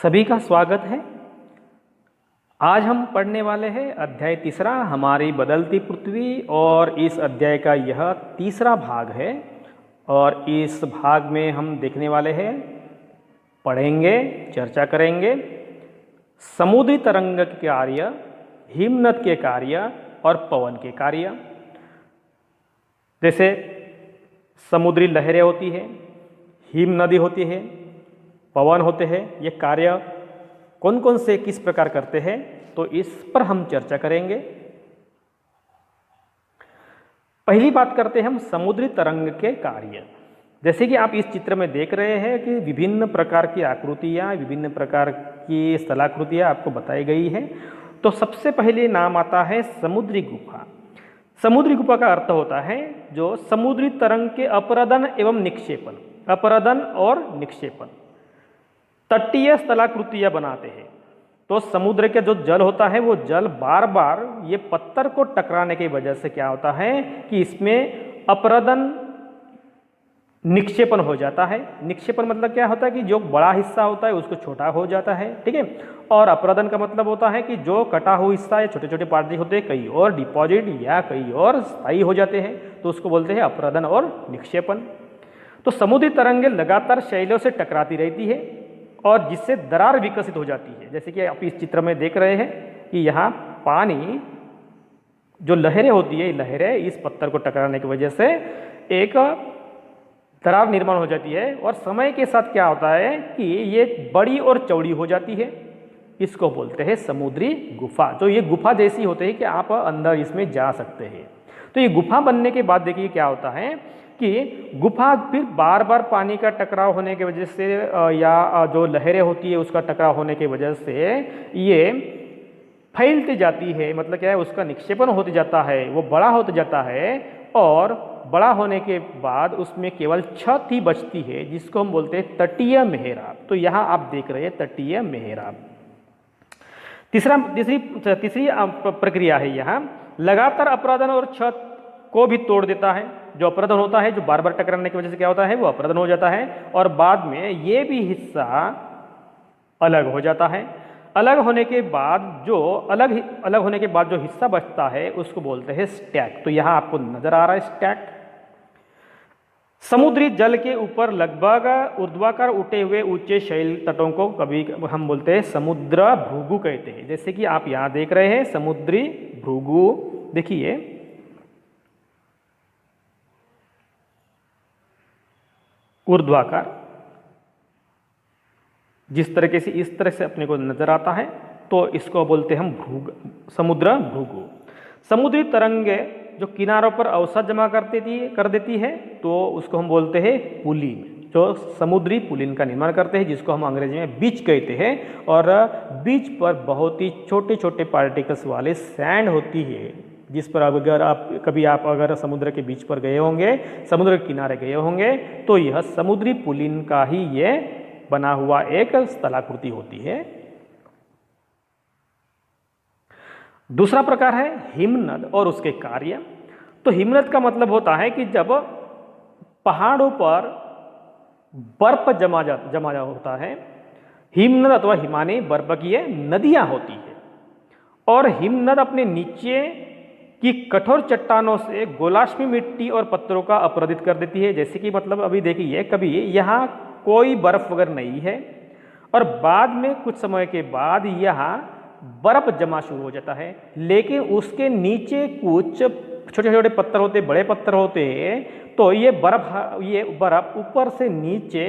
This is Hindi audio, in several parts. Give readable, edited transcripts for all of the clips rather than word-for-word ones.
सभी का स्वागत है। आज हम पढ़ने वाले हैं अध्याय तीसरा, हमारी बदलती पृथ्वी। और इस अध्याय का यह तीसरा भाग है। और इस भाग में हम देखने वाले हैं, पढ़ेंगे, चर्चा करेंगे समुद्री तरंग के कार्य, हिमनद के कार्य और पवन के कार्य। जैसे समुद्री लहरें होती है, हिम नदी होती है, पवन होते हैं, ये कार्य कौन कौन से किस प्रकार करते हैं, तो इस पर हम चर्चा करेंगे। पहली बात करते हैं हम समुद्री तरंग के कार्य। जैसे कि आप इस चित्र में देख रहे हैं कि विभिन्न प्रकार की आकृतियाँ, विभिन्न प्रकार की स्थलाकृतियाँ आपको बताई गई हैं। तो सबसे पहले नाम आता है समुद्री गुफा। समुद्री गुफा का अर्थ होता है जो समुद्री तरंग के अपरदन एवं निक्षेपण, अपरदन और निक्षेपण, तटीय स्थलाकृतियाँ बनाते हैं। तो समुद्र के जो जल होता है वो जल बार बार ये पत्थर को टकराने की वजह से क्या होता है कि इसमें अपरदन निक्षेपण हो जाता है। निक्षेपण मतलब क्या होता है कि जो बड़ा हिस्सा होता है उसको छोटा हो जाता है, ठीक है। और अपरदन का मतलब होता है कि जो कटा हुआ हिस्सा या छोटे छोटे पार्ट होते हैं कहीं और डिपॉजिट या कहीं और स्थायी हो जाते हैं, तो उसको बोलते हैं अपरदन और निक्षेपण। तो समुद्री तरंगें लगातार शैलों से टकराती रहती है और जिससे दरार विकसित हो जाती है। जैसे कि आप इस चित्र में देख रहे हैं कि यहाँ पानी जो लहरें होती है, लहरें इस पत्थर को टकराने की वजह से एक दरार निर्माण हो जाती है। और समय के साथ क्या होता है कि ये बड़ी और चौड़ी हो जाती है। इसको बोलते हैं समुद्री गुफा। तो ये गुफा जैसी होती है कि आप अंदर इसमें जा सकते हैं। तो ये गुफा बनने के बाद देखिए क्या होता है कि गुफा फिर बार बार पानी का टकराव होने की वजह से या जो लहरें होती है उसका टकराव होने की वजह से ये फैलती जाती है। मतलब क्या है, उसका निक्षेपण होते जाता है, वो बड़ा होते जाता है। और बड़ा होने के बाद उसमें केवल छत ही बचती है, जिसको हम बोलते हैं तटीय मेहराब। तो यहाँ आप देख रहे हैं तटीय मेहराब। तीसरी प्रक्रिया है यहाँ, लगातार अपरदन और छत को भी तोड़ देता है। जो अपरदन होता है, जो बार बार टकराने की वजह से क्या होता है, वो अपरदन हो जाता है। और बाद में ये भी हिस्सा अलग हो जाता है। अलग होने के बाद जो हिस्सा बचता है उसको बोलते हैं स्टैक। तो यहाँ आपको नजर आ रहा है स्टैक। समुद्री जल के ऊपर लगभग ऊर्ध्वाकार उठे हुए ऊंचे शैल तटों को कभी हम बोलते हैं समुद्र भृगु कहते हैं। जैसे कि आप यहाँ देख रहे हैं समुद्री भृगु, देखिए ऊर्ध्वाकार, जिस तरीके से इस तरह से अपने को नजर आता है, तो इसको बोलते हैं हम समुद्र भृगु। समुद्री तरंगे जो किनारों पर अवसाद जमा कर देती है, तो उसको हम बोलते हैं पुलिन। जो समुद्री पुलिन का निर्माण करते हैं, जिसको हम अंग्रेजी में बीच कहते हैं। और बीच पर बहुत ही छोटे छोटे पार्टिकल्स वाले सैंड होती है, जिस पर अगर आप समुद्र के बीच पर गए होंगे, समुद्र के किनारे गए होंगे, तो यह समुद्री पुलिन का ही ये बना हुआ एक स्थलाकृति होती है। दूसरा प्रकार है हिमनद और उसके कार्य। तो हिमनद का मतलब होता है कि जब पहाड़ों पर बर्फ जमा होता है, हिमनद अथवा हिमानी बर्फ की ये नदियां होती है। और हिमनद अपने नीचे की कठोर चट्टानों से गोलाश्मी मिट्टी और पत्थरों का अपरदित कर देती है। जैसे कि मतलब अभी देखिए, कभी यहाँ कोई बर्फ वगैरह नहीं है और बाद में कुछ समय के बाद यहाँ बर्फ जमा शुरू हो जाता है, लेकिन उसके नीचे कुछ छोटे छोटे पत्थर होते, बड़े पत्थर होते हैं। तो ये बर्फ ऊपर से नीचे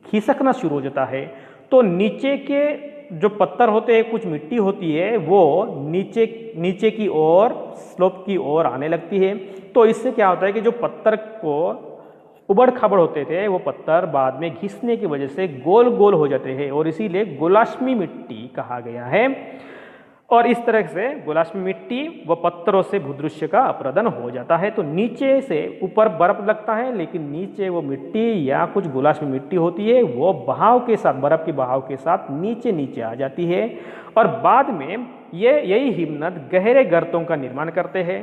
खिसकना शुरू हो जाता है। तो नीचे के जो पत्थर होते हैं, कुछ मिट्टी होती है, वो नीचे की ओर, स्लोप की ओर आने लगती है। तो इससे क्या होता है कि जो पत्थर को उबड़ खाबड़ होते थे, वो पत्थर बाद में घिसने की वजह से गोल गोल हो जाते हैं, और इसीलिए गोलाश्मी मिट्टी कहा गया है। और इस तरह से गोलाश्मी मिट्टी व पत्थरों से भूदृश्य का अपरदन हो जाता है। तो नीचे से ऊपर बर्फ लगता है, लेकिन नीचे वो मिट्टी या कुछ गोलाश्मी मिट्टी होती है, वो बहाव के साथ, बर्फ के बहाव के साथ नीचे आ जाती है। और बाद में यही हिमनद गहरे गर्तों का निर्माण करते हैं।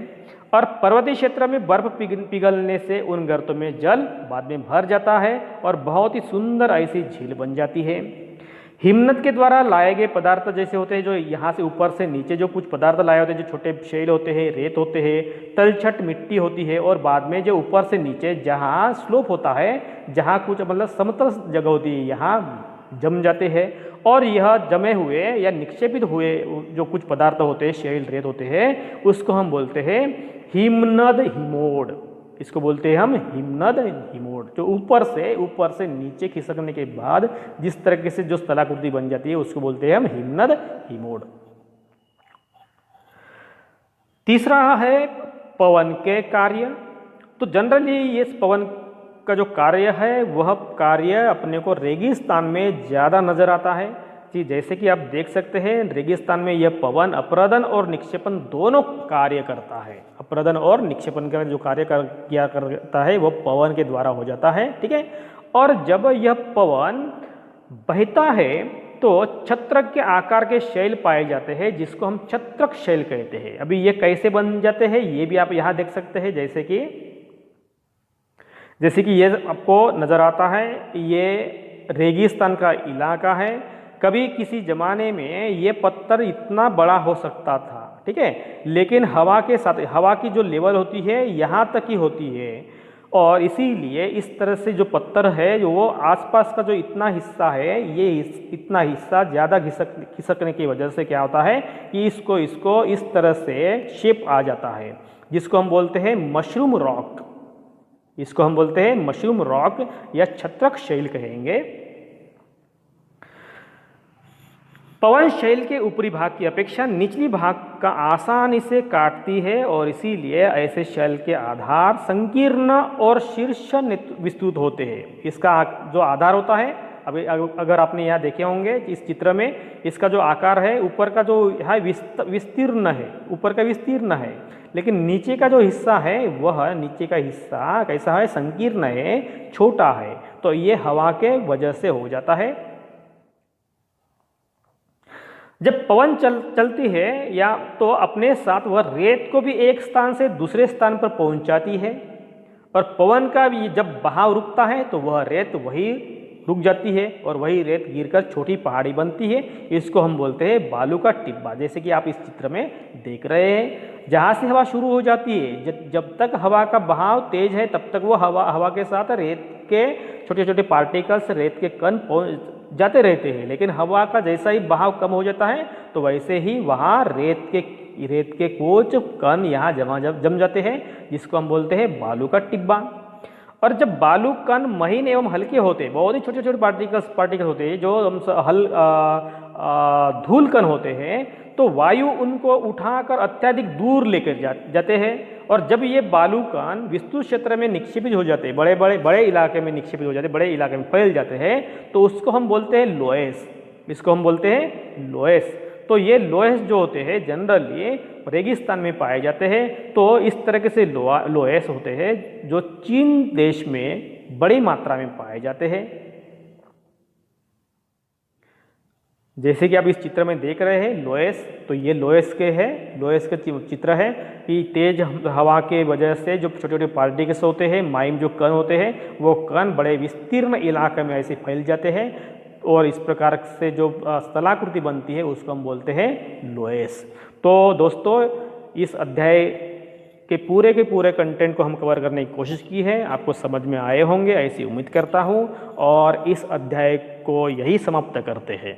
और पर्वतीय क्षेत्र में बर्फ पिघलने से उन गर्तों में जल बाद में भर जाता है और बहुत ही सुंदर ऐसी झील बन जाती है। हिमनद के द्वारा लाए गए पदार्थ जैसे होते हैं जो यहाँ से ऊपर से नीचे जो कुछ पदार्थ लाए होते हैं, जो छोटे शैल होते हैं, रेत होते हैं, तलछट मिट्टी होती है, और बाद में जो ऊपर से नीचे जहाँ स्लोप होता है, जहाँ कुछ मतलब समतल जगह होती है, यहाँ जम जाते हैं। और यह जमे हुए या निक्षेपित हुए जो कुछ पदार्थ होते हैं, शैल रेत होते हैं, उसको हम बोलते हैं हिमनद हिमोड। इसको बोलते हैं हम हिमनद हिमोड। जो ऊपर से नीचे खिसकने के बाद जिस तरीके से जो स्थलाकृति बन जाती है उसको बोलते हैं हम हिमनद हिमोड। तीसरा है पवन के कार्य। तो जनरली ये पवन का जो कार्य है वह कार्य अपने को रेगिस्तान में ज़्यादा नजर आता है जी। जैसे कि आप देख सकते हैं रेगिस्तान में यह पवन अपरदन और निक्षेपण दोनों कार्य करता है। अपरदन और निक्षेपण का जो कार्य किया करता है वो पवन के द्वारा हो जाता है, ठीक है। और जब यह पवन बहता है तो छत्रक के आकार के शैल पाए जाते हैं जिसको हम छत्रक शैल कहते हैं। अभी ये कैसे बन जाते हैं ये भी आप यहाँ देख सकते हैं। जैसे कि ये आपको नज़र आता है, ये रेगिस्तान का इलाका है। कभी किसी ज़माने में ये पत्थर इतना बड़ा हो सकता था, ठीक है, लेकिन हवा के साथ हवा की जो लेवल होती है यहाँ तक ही होती है, और इसीलिए इस तरह से जो पत्थर है जो वो आसपास का जो इतना हिस्सा है, ये इतना हिस्सा ज़्यादा खिसकने की वजह से क्या होता है कि इसको इस तरह से शेप आ जाता है, जिसको हम बोलते हैं मशरूम रॉक। इसको हम बोलते हैं मशरूम रॉक या छत्रक शैल कहेंगे। पवन शैल के ऊपरी भाग की अपेक्षा निचली भाग का आसानी से काटती है, और इसीलिए ऐसे शैल के आधार संकीर्ण और शीर्ष विस्तृत होते हैं। इसका जो आधार होता है, अभी अगर आपने यहाँ देखे होंगे इस चित्र में, इसका जो आकार है ऊपर का जो है विस्तीर्ण है, ऊपर का विस्तीर्ण है, लेकिन नीचे का जो हिस्सा है वह नीचे का हिस्सा कैसा है, संकीर्ण है, छोटा है। तो ये हवा के वजह से हो जाता है। जब पवन चलती है या तो अपने साथ वह रेत को भी एक स्थान से दूसरे स्थान पर पहुंचाती है, और पवन का भी जब बहाव रुकता है तो वह रेत वही रुक जाती है और वही रेत गिरकर छोटी पहाड़ी बनती है। इसको हम बोलते हैं बालू का टिब्बा। जैसे कि आप इस चित्र में देख रहे हैं, जहाँ से हवा शुरू हो जाती है, जब तक हवा का बहाव तेज है तब तक वो हवा के साथ रेत के छोटे छोटे पार्टिकल्स, रेत के कण जाते रहते हैं, लेकिन हवा का जैसा ही बहाव कम हो जाता है तो वैसे ही वहाँ रेत के कुछ कण यहाँ जम जाते हैं, जिसको हम बोलते हैं बालू का टिब्बा। और जब बालू कण महीन एवं हल्के होते हैं, बहुत ही छोटे छोटे पार्टिकल्स होते हैं जो धूल कण होते हैं, तो वायु उनको उठाकर अत्यधिक दूर लेकर जाते हैं। और जब ये बालू कण विस्तृत क्षेत्र में निक्षेपित हो जाते हैं, बड़े इलाके में निक्षेपित हो जाते हैं, बड़े इलाके में फैल जाते हैं, तो उसको हम बोलते हैं लोएस। इसको हम बोलते हैं लोएस। तो ये लोएस जो होते हैं जनरली रेगिस्तान में पाए जाते हैं। तो इस तरह से लोएस होते हैं जो चीन देश में बड़ी मात्रा में पाए जाते हैं। जैसे कि आप इस चित्र में देख रहे हैं लोएस, तो ये लोएस के चित्र है कि तेज हवा के वजह से जो छोटे छोटे पार्टिकल्स होते हैं, माइम जो कण होते हैं, वो कण बड़े विस्तीर्ण इलाके में ऐसे फैल जाते हैं, और इस प्रकार से जो स्थलाकृति बनती है उसको हम बोलते हैं लोएस। तो दोस्तों, इस अध्याय के पूरे कंटेंट को हम कवर करने की कोशिश की है, आपको समझ में आए होंगे ऐसी उम्मीद करता हूँ, और इस अध्याय को यही समाप्त करते हैं।